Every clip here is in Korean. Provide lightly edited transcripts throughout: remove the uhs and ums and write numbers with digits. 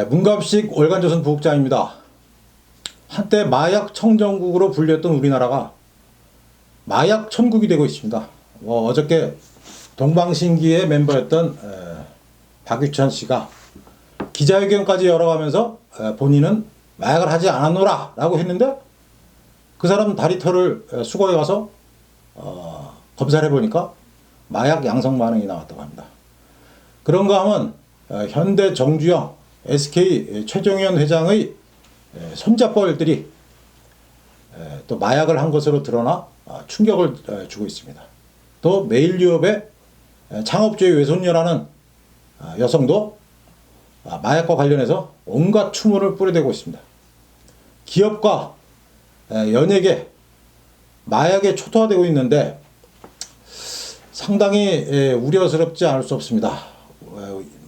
문갑식 월간조선 부국장입니다. 한때 마약 청정국으로 불렸던 우리나라가 마약 천국이 되고 있습니다. 어저께 동방신기의 멤버였던 박유천 씨가 기자회견까지 열어가면서 본인은 마약을 하지 않았노라 라고 했는데, 그 사람 다리털을 수거해 가서 검사를 해보니까 마약 양성 반응이 나왔다고 합니다. 그런가 하면 현대 정주영, SK 최종현 회장의 손자뻘들이 또 마약을 한 것으로 드러나 충격을 주고 있습니다. 또 메일유업의 창업주의 외손녀라는 여성도 마약과 관련해서 온갖 추문을 뿌리대고 있습니다. 기업과 연예계, 마약에 초토화되고 있는데 상당히 우려스럽지 않을 수 없습니다.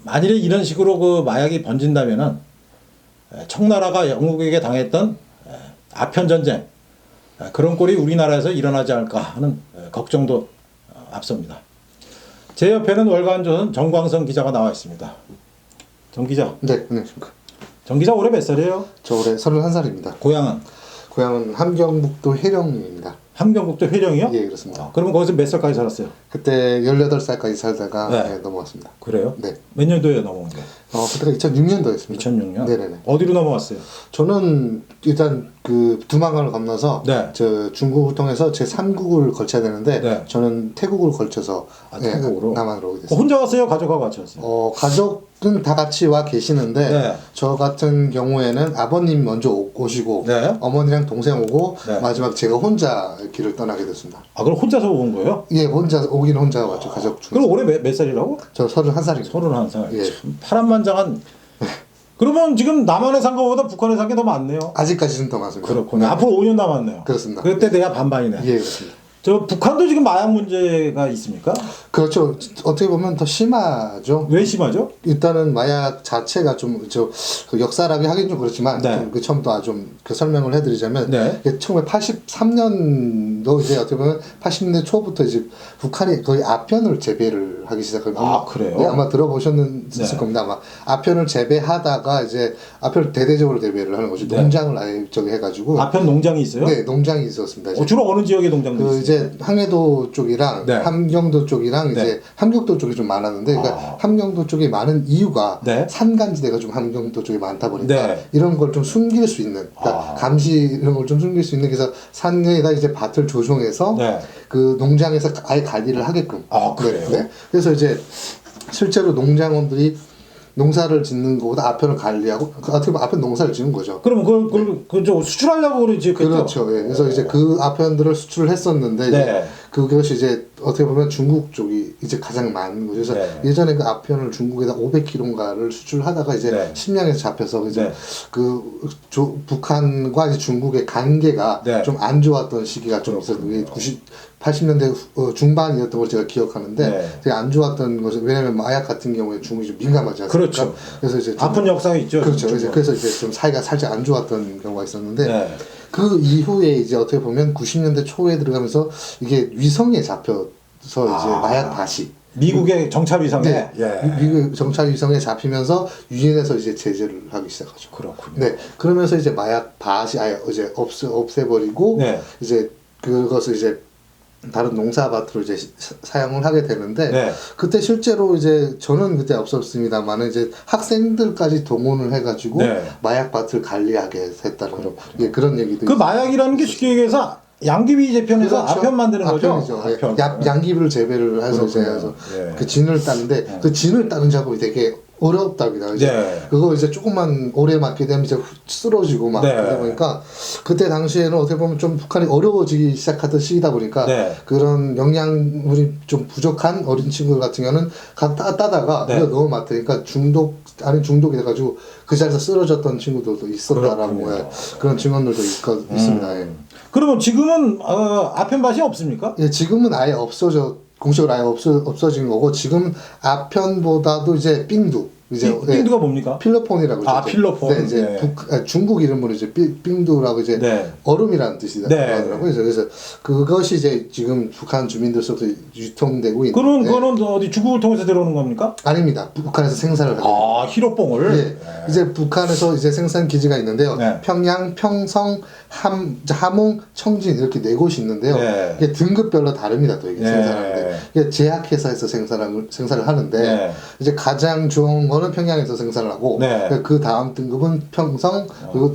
만일에 이런 식으로 그 마약이 번진다면은 청나라가 영국에게 당했던 아편 전쟁, 그런 꼴이 우리나라에서 일어나지 않을까 하는 걱정도 앞섭니다. 제 옆에는 월간조선 정광성 기자가 나와 있습니다. 정 기자. 네, 안녕하십니까. 정 기자 올해 몇 살이에요? 저 올해 31살입니다. 고향은? 고향은 함경북도 회령입니다. 함경북도 회령이요? 예, 그렇습니다. 그러면 거기서 몇 살까지 살았어요? 그때 18살까지 살다가 네. 넘어왔습니다. 그래요? 네. 몇 년도에 넘어온 게? 그때가 2006년도였습니다. 2006년? 네네네. 어디로 넘어왔어요? 저는 일단 그 두만강을 건너서 네. 저 중국을 통해서 제 3국을 걸쳐야 되는데 네. 저는 태국을 걸쳐서 태국으로? 남한으로 오게 됐습니다. 혼자 왔어요? 가족하고 같이 왔어요? 가족은 다 같이 와 계시는데 네. 저 같은 경우에는 아버님 먼저 오시고 네. 어머니랑 동생 오고 네. 마지막 제가 혼자 길을 떠나게 됐습니다. 그럼 혼자서 온 거예요? 예, 오긴 혼자 왔죠. 가족 중에. 그럼 올해 몇 살이라고? 저 31살입니다. 31살. 예. 참 파란만장한. 그러면 지금 남한에 산 거보다 북한에 산 게 더 많네요. 아직까지는 더 많습니다. 그렇군요. 네. 앞으로 5년 남았네요. 그렇습니다. 그때 돼야 반반이네. 예, 그렇습니다. 저 북한도 지금 마약 문제가 있습니까? 그렇죠. 어떻게 보면 더 심하죠. 왜 심하죠? 일단은 마약 자체가 좀 그 역사라고 하긴 좀 그렇지만 네. 좀 그 처음부터 그 설명을 해드리자면 네. 1983년도 이제 어떻게 보면 80년대 초부터 이제 북한이 거의 아편을 재배를 하기 시작합니다. 그래요? 네, 아마 들어보셨을 네. 겁니다. 아마 아편을 재배하다가 이제 아편을 대대적으로 재배를 하는 거죠. 네. 농장을 아예 저기 해가지고. 아편 농장이 있어요? 네, 농장이 있었습니다. 이제. 주로 어느 지역의 농장들이 있어요? 이제 항해도 쪽이랑 네. 함경도 쪽이랑 네. 이제 함경도 쪽이 좀 많았는데, 그러니까 함경도 쪽이 많은 이유가 네. 산간지대가 좀 함경도 쪽이 많다 보니까 네. 이런 걸 좀 숨길 수 있는, 그러니까 감시 이런 걸 좀 숨길 수 있는, 그래서 산에다 이제 밭을 조성해서 네. 그 농장에서 아예 관리를 하게끔. 그래요? 네. 그래서 이제 실제로 농장원들이 농사를 짓는 것보다 아편을 관리하고 어떻게 보면 아편 농사를 짓는 거죠. 그러면 그걸 수출하려고 그러지? 그렇죠. 예. 그래서 이제 그 아편들을 수출을 했었는데 네. 이제 그것이 이제 어떻게 보면 중국 쪽이 이제 가장 많은 거죠. 그래서 네. 예전에 그 아편을 중국에다 500kg인가를 수출하다가 이제 네. 심양에서 잡혀서 이제 네. 북한과 이제 중국의 관계가 네. 좀 안 좋았던 시기가 좀 있었는데 80년대 중반이었던 걸 제가 기억하는데 네. 되게 안 좋았던 것은, 왜냐면 마약 같은 경우에 중국이 좀 민감하지 않습니까? 그렇죠. 그래서 이제 아픈 역사가 있죠. 그렇죠. 중국은. 그래서 이제 좀 사이가 살짝 안 좋았던 경우가 있었는데 네. 그 이후에 이제 어떻게 보면 90년대 초에 들어가면서 이게 위성에 잡혀서 이제 마약 밭이 미국의 정찰 위성에. 네. 미국 정찰 위성에 잡히면서 유엔에서 이제 제재를 하기 시작하죠. 그렇군요. 네. 그러면서 이제 마약 밭이 아예 이제 없애버리고 네. 이제 그것을 이제 다른 농사밭으로 이제 사용을 하게 되는데, 네. 그때 실제로 이제 저는 그때 없었습니다만 이제 학생들까지 동원을 해가지고 네. 마약밭을 관리하게 됐다는 그런 얘기도 그 마약이라는 게 쉽게 얘기해서 양귀비 재편에서 그렇죠. 아편 만드는 거죠? 아편이죠. 아편. 양귀비를 재배를 해서 이제 예. 그 진을 따는데 그 진을 따는 작업이 되게 어렵답니다. 이제 네. 그거 이제 조금만 오래 맡게 되면 이제 쓰러지고 막 네. 그러다 보니까 그때 당시에는 어떻게 보면 좀 북한이 어려워지기 시작하던 시기다 보니까 네. 그런 영양물이 좀 부족한 어린 친구들 같은 경우는 따다가 네. 우리가 너무 많으니까 중독이 돼가지고 그 자리에서 쓰러졌던 친구들도 있었다라고 그런 증언들도 있습니다. 예. 그러면 지금은 아편밭이 없습니까? 예, 지금은 아예 공식으로 아예 없어진 거고, 지금 아편보다도 이제 삥두, 이제 빙두가 뭡니까? 필로폰이라고 아, 이제 필로폰. 네, 이제 중국 이름으로 이제 빙두라고 이제 네. 얼음이라는 뜻이 네. 하더라고요. 그래서 그것이 이제 지금 북한 주민들 속에서 유통되고 있는데 그거는 어디 중국을 통해서 들어오는 겁니까? 아닙니다. 북한에서 생산을 하게 됩니다. 아, 히로뽕을. 예. 이제 북한에서 이제 생산 기지가 있는데요. 네. 평양, 평성, 함흥, 청진 이렇게 네 곳이 있는데요. 네. 이게 등급별로 다릅니다. 또 이게 네. 생산하는데 이게 제약회사에서 생산을 하는데 네. 이제 가장 좋은 거는 평양에서 생산을 하고 네. 그 다음 등급은 평성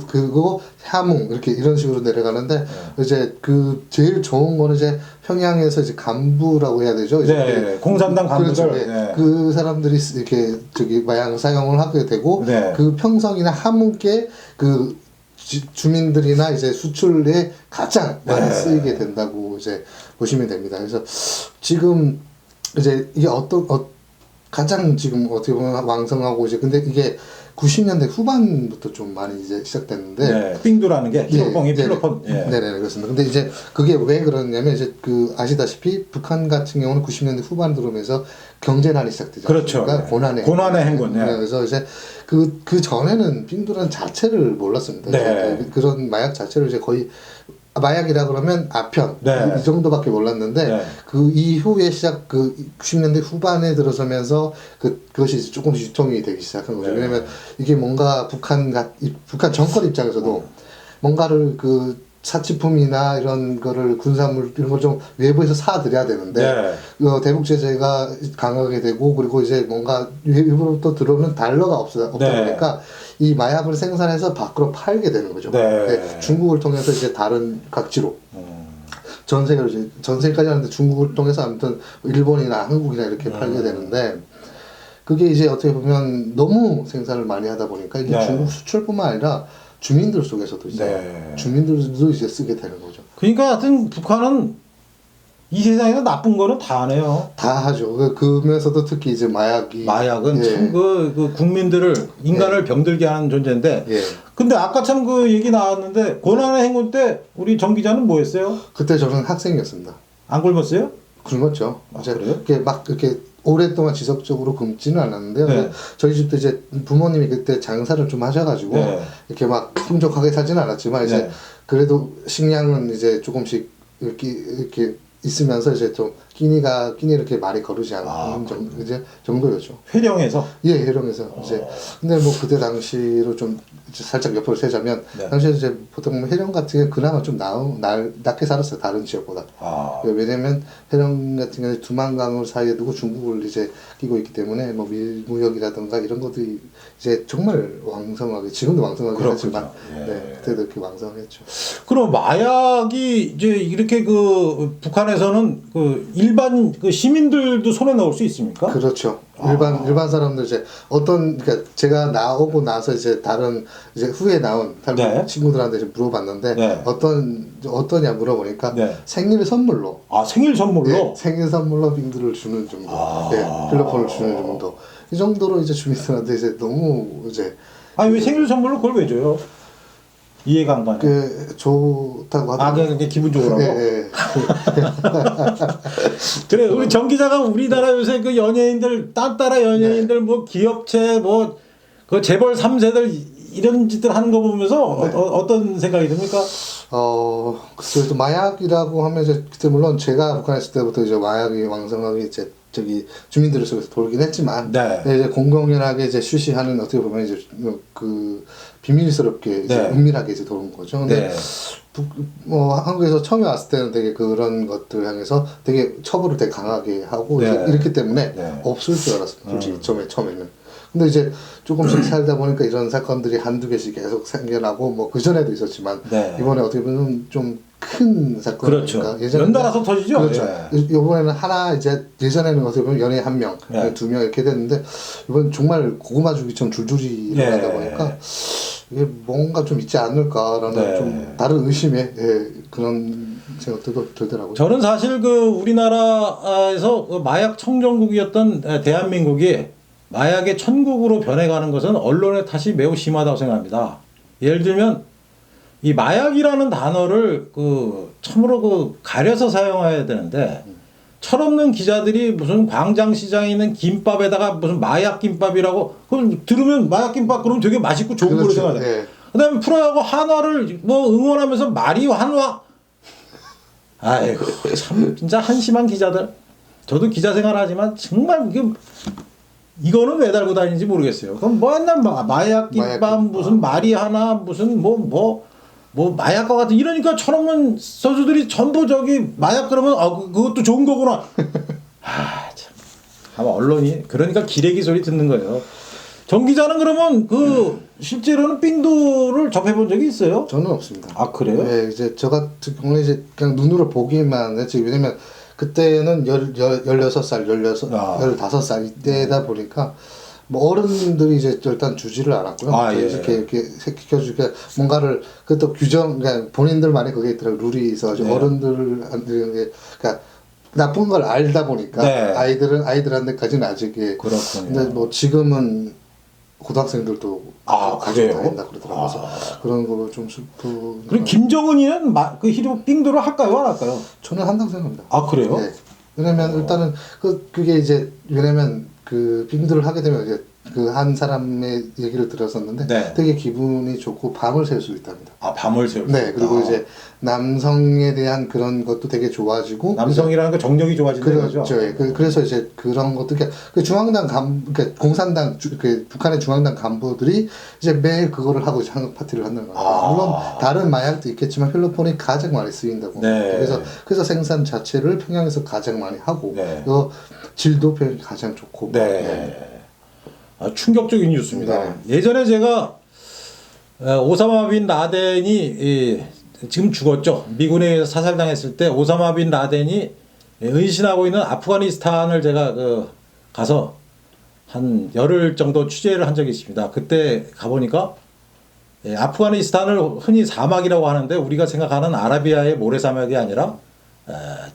그리고 함흥 이런 식으로 내려가는데 이제 그 제일 좋은 거는 이제 평양에서 이제 간부라고 해야 되죠. 이제 네. 공산당 간부들. 그렇죠. 예. 네. 그 사람들이 이렇게 마약 사용을 하게 되고 네. 그 평성이나 함흥계 그 주민들이나 이제 수출에 가장 많이 네. 쓰이게 된다고 이제 보시면 됩니다. 그래서 지금 이제 이게 가장 지금 어떻게 보면 왕성하고 이제 근데 이게 90년대 후반부터 좀 많이 이제 시작됐는데 네. 빙두라는 게 히로뽕이 필로폰. 예. 네네 그렇습니다. 근데 이제 그게 왜 그러냐면 이제 그 아시다시피 북한 같은 경우는 90년대 후반 들어오면서 경제난이 시작되죠. 그렇죠. 그러니까 네. 고난의 고난의 행군. 예. 그래서 이제 그 전에는 빙두라는 자체를 몰랐습니다. 네. 그런 마약 자체를 이제 거의 마약이라 그러면 아편 네. 이 정도밖에 몰랐는데 네. 그 이후에 그 90년대 후반에 들어서면서 그것이 이제 조금씩 유통이 되기 시작한 거죠. 네. 왜냐면 이게 뭔가 북한 정권 입장에서도 뭔가를 그 사치품이나 이런 거를 군사물 이런 걸 좀 외부에서 사들여야 되는데 네. 대북 제재가 강하게 되고 그리고 이제 뭔가 외부로부터 들어오는 달러가 없다 네. 보니까 이 마약을 생산해서 밖으로 팔게 되는 거죠. 네. 네, 중국을 통해서 이제 다른 각지로 전 세계로 이제 전 세계까지 하는데 중국을 통해서 아무튼 일본이나 한국이나 이렇게 팔게 되는데 그게 이제 어떻게 보면 너무 생산을 많이 하다 보니까 이게 네. 중국 수출뿐만 아니라 주민들 속에서도 이제 네. 주민들도 이제 쓰게 되는 거죠. 그러니까 하여튼 북한은 이 세상에서 나쁜 거는 다 하네요. 다 하죠. 그러면서도 특히 이제 마약은 예. 참 그 국민들을 인간을 병들게 하는 존재인데. 예. 근데 아까 참 그 얘기 나왔는데 고난의 행군 때 우리 정 기자는 뭐 했어요? 그때 저는 학생이었습니다. 안 굶었어요? 굶었죠. 이제 그래요? 이렇게 막 이렇게 오랫동안 지속적으로 굶지는 않았는데요. 네. 저희 집도 이제 부모님이 그때 장사를 좀 하셔가지고 네. 이렇게 막 풍족하게 사지는 않았지만 이제 네. 그래도 식량은 이제 조금씩 이렇게 있으면서 이제 좀 끼니를 이렇게 많이 거르지 않는 정도였죠. 회령에서. 예, 해령에서 이제 근데 뭐 그때 당시로 좀 이제 살짝 옆으로 세자면 네. 당시에 이제 보통 해령 같은 게 그나마 좀 낮게 살았어요. 다른 지역보다. 아. 왜냐면 해령 같은 경우에 두만강을 사이에 두고 중국을 이제 끼고 있기 때문에 뭐 밀무역이라든가 이런 것들이 이제 정말 왕성하게 지금도 왕성하게 그렇군요. 하지만 예. 네, 그때도 이렇게 왕성했죠. 그럼 마약이 이제 이렇게 그 북한에서는 그 일반 그 시민들도 손에 넣을 수 있습니까? 그렇죠. 일반 사람들 이제 그러니까 제가 나오고 나서 이제 다른 이제 후에 나온 다른 네. 친구들한테 이제 물어봤는데 네. 어떠냐 물어보니까 네. 생일 선물로 아, 생일 선물로? 예, 생일 선물로 빙두를 주는 정도, 예, 필로폰을 주는 정도. 이 정도로 이제 주민들한테 이제 너무 이제 아니 왜 생일 선물로 그걸 왜 줘요? 이해가 안 가네. 좋다고 아, 하더라고요. 그게 기분 좋으라고? 예, 예. 그래, 우리 정 기자가 우리나라 요새 그 연예인들, 딴따라 연예인들, 뭐 기업체, 뭐 그 재벌 3세들 이런 짓들 하는 거 보면서 어떤 생각이 듭니까? 그래도 마약이라고 하면 이제 그때 물론 제가 북한에 있을 때부터 이제 마약이 왕성하게 이제 주민들 속에서 돌긴 했지만 네. 이제 공공연하게 이제 쉬쉬하는 어떻게 보면 이제 그 비밀스럽게 이제 네. 은밀하게 이제 도는 거죠. 근데 한국에서 처음에 왔을 때는 되게 그런 것들 향해서 되게 처벌을 되게 강하게 하고 네. 이제 이렇기 때문에 네. 없을 줄 알았어요. 솔직히 처음에는. 근데 이제 조금씩 살다 보니까 이런 사건들이 한두 개씩 계속 생겨나고 뭐 그전에도 있었지만 네. 이번에 어떻게 보면 좀 큰 사건이니까 그렇죠. 연달아서 터지죠. 그렇죠. 예. 이번에는 하나 이제 예전에는 어떻게 보면 연예인 한 명, 네. 두 명 이렇게 됐는데 이번 정말 고구마 주기처럼 줄줄이 일어나다 예. 보니까 이게 뭔가 좀 있지 않을까라는 네. 좀 다른 의심의 그런 생각도 들더라고요. 저는 사실 그 우리나라에서 그 마약 청정국이었던 대한민국이 마약의 천국으로 변해가는 것은 언론의 탓이 매우 심하다고 생각합니다. 예를 들면 이 마약이라는 단어를 그 참으로 그 가려서 사용해야 되는데 철없는 기자들이 무슨 광장시장에 있는 김밥에다가 무슨 마약 김밥이라고 그럼 들으면 마약 김밥 그러면 되게 맛있고 좋은 거로 그렇죠. 생각하잖아요. 예. 그다음에 프로야구 한화를 뭐 응원하면서 마리 한화. 아이고 참 진짜 한심한 기자들. 저도 기자 생활하지만 정말 이거는 왜 달고 다니는지 모르겠어요. 그럼 뭐 맨날 마약 김밥 무슨 마리 하나 무슨 뭐 마약과 같은 이러니까 철없는 선수들이 전부 저기 마약 그러면 그것도 좋은 거구나. 참. 아마 언론이 그러니까 기레기 소리 듣는 거예요. 정 기자는 그러면 실제로는 빙두를 접해본 적이 있어요? 저는 없습니다. 아 그래요? 네, 이제 저 같은 경우는 이제 그냥 눈으로 보기만 했지. 왜냐면 그때는 16살, 15살 이때다 보니까 뭐 어른들이 이제 일단 주지를 않았고요. 아, 예. 이렇게 시켜주게 뭔가를 그것도 규정, 그러니까 본인들만의 그게 있더라고요. 룰이 있어가지고 네. 어른들한테 그러니까 나쁜 걸 알다 보니까 네. 아이들한테까지는 아직 그렇군요. 근데 뭐 지금은 고등학생들도 가지고 그래요? 다닌다 그러더라고요. 그래서 그런 거 좀 슬픈. 그럼 김정은이는 그 히로 빙두를 할까요, 안 할까요? 저는 한다고 생각합니다. 아 그래요? 네. 왜냐면 일단은 그게 이제 왜냐면 그 빙두를 하게 되면 이제 그 한 사람의 얘기를 들었었는데 네. 되게 기분이 좋고 밤을 새 수 있답니다. 아 밤을 새우. 네. 그리고 이제 남성에 대한 그런 것도 되게 좋아지고 남성이라는 거 정력이 좋아진다는 거죠. 그렇죠. 예. 그래서 이제 그런 것도 그 중앙당 그러니까 공산당 북한의 중앙당 간부들이 이제 매일 그거를 하고 이제 한국 파티를 한다는 거예요. 물론 다른 마약도 있겠지만 필로폰이 가장 많이 쓰인다고. 네. 그래서 생산 자체를 평양에서 가장 많이 하고 네. 또 질도 가장 좋고. 네. 충격적인 뉴스입니다. 네. 예전에 제가 오사마 빈 라덴이 지금 죽었죠. 미군에 의해서 사살당했을 때 오사마 빈 라덴이 은신하고 있는 아프가니스탄을 제가 가서 한 열흘 정도 취재를 한 적이 있습니다. 그때 가보니까 아프가니스탄을 흔히 사막이라고 하는데 우리가 생각하는 아라비아의 모래사막이 아니라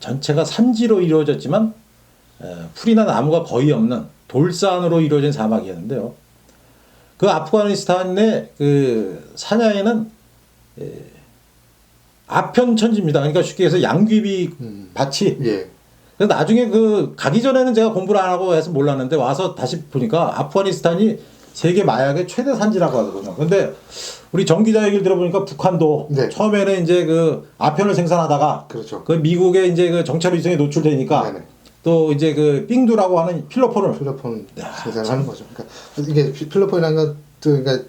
전체가 산지로 이루어졌지만 풀이나 나무가 거의 없는 돌산으로 이루어진 사막이었는데요. 그 아프가니스탄의 그 사냐에는 아편천지입니다. 그러니까 쉽게 해서 양귀비 밭이. 예. 그래서 나중에 가기 전에는 제가 공부를 안 하고 해서 몰랐는데 와서 다시 보니까 아프가니스탄이 세계 마약의 최대 산지라고 하거든요. 근데 우리 정 기자 얘기를 들어보니까 북한도 네. 처음에는 이제 아편을 생산하다가 그렇죠. 미국의 이제 정찰 위성에 노출되니까 네네. 또 이제 빙두라고 하는 필로폰을 필로폰 생산하는 거죠. 그러니까 이게 필로폰이라는 것도 그러니까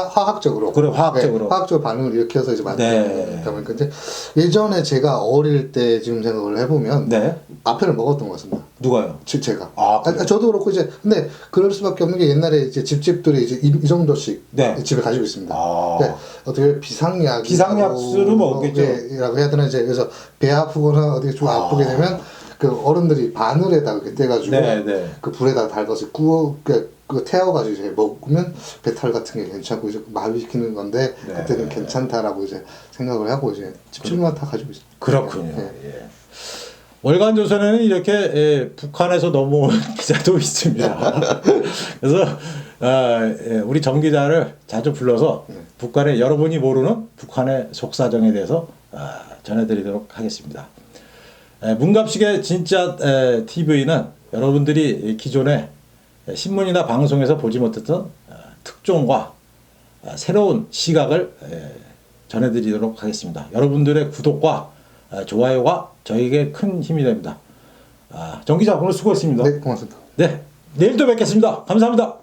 화학적으로 그래, 화학적으로. 네, 화학적 반응을 일으켜서 이제 네. 만들다 보니까 이제 예전에 제가 어릴 때 지금 생각을 해보면 네. 아편을 먹었던 것 같습니다. 누가요? 제가. 아, 그래요? 저도 그렇고 이제 근데 그럴 수밖에 없는 게 옛날에 이제 집집들이 이제 이 정도씩 네. 집에 가지고 있습니다. 아. 근데 어떻게 비상약 비상약수를 먹겠죠. 라고 해야 되나 이제 그래서 배 아프거나 어디 좀 아프게 되면 그 어른들이 바늘에다가 이렇게 떼가지고 네, 네. 그 불에다 달궈서 그 태워가지고 이제 먹으면 배탈 같은 게 괜찮고 이제 마비시키는 건데 네. 그때는 괜찮다라고 이제 생각을 하고 이제 집집마다 다 가지고 있어요. 그렇군요. 네. 예. 월간조선에는 이렇게 북한에서 넘어온 기자도 있습니다. 그래서 우리 정 기자를 자주 불러서 북한의 여러분이 모르는 북한의 속사정에 대해서 전해드리도록 하겠습니다. 문갑식의 진짜 TV는 여러분들이 기존에 신문이나 방송에서 보지 못했던 특종과 새로운 시각을 전해드리도록 하겠습니다. 여러분들의 구독과 좋아요가 저에게 큰 힘이 됩니다. 정 기자 오늘 수고했습니다. 네, 고맙습니다. 네, 내일 또 뵙겠습니다. 감사합니다.